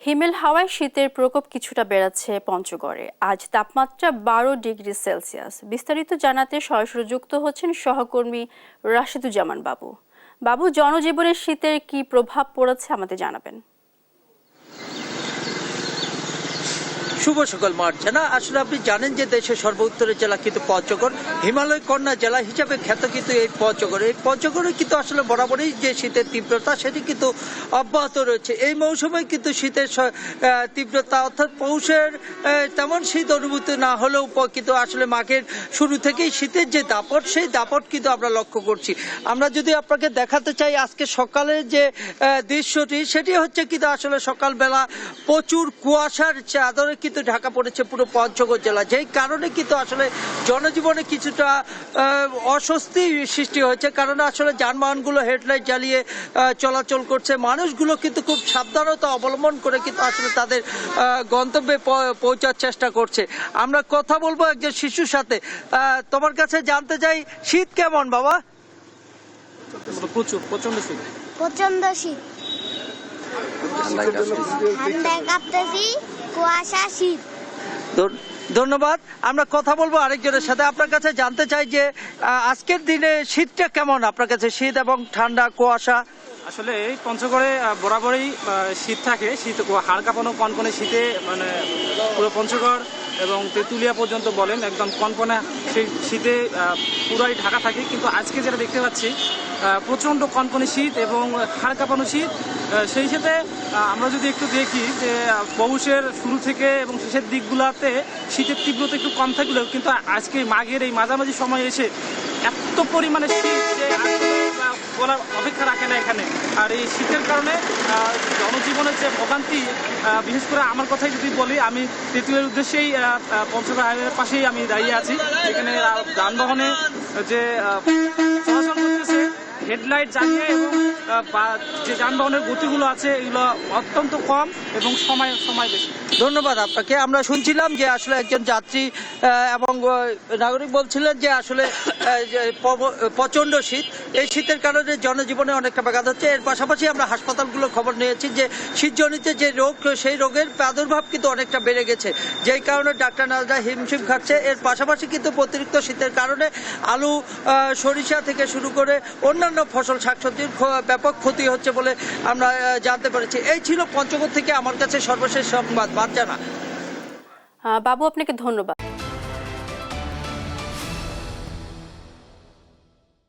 হিমেল হাওয়ায় শীতের প্রকোপ কিছুটা বেড়েছে পঞ্চগড়ে। আজ তাপমাত্রা 12 ডিগ্রি সেলসিয়াস। বিস্তারিত জানাতে সরাসরি যুক্ত হচ্ছেন সহকর্মী রাশিদুজ্জামান বাবু। বাবু, জনজীবনে শীতের কি প্রভাব পড়েছে আমাদের জানাবেন। শুভ সকাল মার্জানা। আসলে আপনি জানেন যে দেশের সর্বোত্তরের জেলা কিন্তু পঞ্চগড়, হিমালয় কন্যা জেলা হিসাবে খ্যাত কিন্তু এই পঞ্চগড়ে কিন্তু আসলে বরাবরই যে শীতের তীব্রতা সেটি কিন্তু অব্যাহত রয়েছে। এই মৌসুমে কিন্তু শীতের তীব্রতা অর্থাৎ পৌষের তেমন শীত অনুভূতি না হলেও কিন্তু আসলে মাঘের শুরু থেকেই শীতের যে দাপট সেই দাপট কিন্তু আমরা লক্ষ্য করছি। আমরা যদি আপনাকে দেখাতে চাই আজকে সকালের যে দৃশ্যটি সেটি হচ্ছে কিন্তু আসলে সকালবেলা প্রচুর কুয়াশার চাদরে কিন্তু ঢাকা পড়েছে পুরো পঞ্চগড় জেলা, যেই কারণে কিন্তু আসলে জনজীবনে কিছুটা অস্বস্তি সৃষ্টি হয়েছে। কারণ আসলে যানবাহনগুলো হেডলাইট জ্বালিয়ে চলাচল করছে, মানুষগুলো কিন্তু খুব সাবধানতা অবলম্বন করে কিন্তু আসলে তাদের গন্তব্যে পৌঁছার চেষ্টা করছে। আমরা কথা বলবো একজন শিশুর সাথে। তোমার কাছে জানতে চাই শীত কেমন বাবা? প্রচন্ড শীত। ঠান্ডায় কাঁপতেছি, কুয়াশা, শীত। ধন্যবাদ। আমরা কথা বলবো আরেকজনের সাথে। আপনার কাছে জানতে চাই যে আজকের দিনে শীতটা কেমন আপনার কাছে? শীত এবং ঠান্ডা কুয়াশা। আসলে এই পঞ্চগড়ে বরাবরই শীত থাকে, শীত হাড় কাঁপানো কনকনে শীতে মানে পুরো পঞ্চগড় এবং তেঁতুলিয়া পর্যন্ত বলেন একদম কনকনে সেই শীতে পুরাই ঢাকা থাকে। কিন্তু আজকে যেটা দেখতে পাচ্ছি প্রচণ্ড কনকনে শীত এবং হাড় কাঁপানো শীত। সেই সাথে আমরা যদি একটু দেখি যে পৌষের শুরু থেকে এবং শেষের দিকগুলোতে শীতের তীব্রতা একটু কম থাকলেও কিন্তু আজকে মাঘের এই মাঝামাঝি সময় এসে এত পরিমাণে শীত যে বলার অপেক্ষা রাখে না এখানে। আর এই শীতের কারণে জনজীবনের যে ভোগান্তি, বিশেষ করে আমার কথাই যদি বলি, আমি তেঁতুলিয়ার উদ্দেশ্যেই পঞ্চগড় হাইওয়ের পাশেই আমি দাঁড়িয়ে আছি। এখানে যানবাহনে যে চলাচল করতেছে হেডলাইট জ্বালিয়ে এবং যে যানবাহনের গতিগুলো আছে এগুলো অত্যন্ত কম এবং সময় বেশি। ধন্যবাদ আপনাকে। আমরা শুনছিলাম যে আসলে একজন যাত্রী এবং নাগরিক বলছিলেন যে আসলে প্রচণ্ড শীত, এই শীতের কারণে জনজীবনে অনেকটা ব্যাঘাত হচ্ছে। এর পাশাপাশি আমরা হাসপাতালগুলো খবর নিয়েছি যে শীতজনিত যে রোগ সেই রোগের প্রাদুর্ভাব কিন্তু অনেকটা বেড়ে গেছে, যেই কারণে ডাক্তার নার্সরা হিমশিম খাচ্ছে। এর পাশাপাশি কিন্তু অতিরিক্ত শীতের কারণে আলু, সরিষা থেকে শুরু করে অন্যান্য ফসল শাকসবজির ব্যাপক ক্ষতি হচ্ছে বলে আমরা জানতে পেরেছি। এই ছিল পঞ্চগড় থেকে আমার কাছে সর্বশেষ সংবাদ। বাদ জানা বাবু, আপনাকে ধন্যবাদ।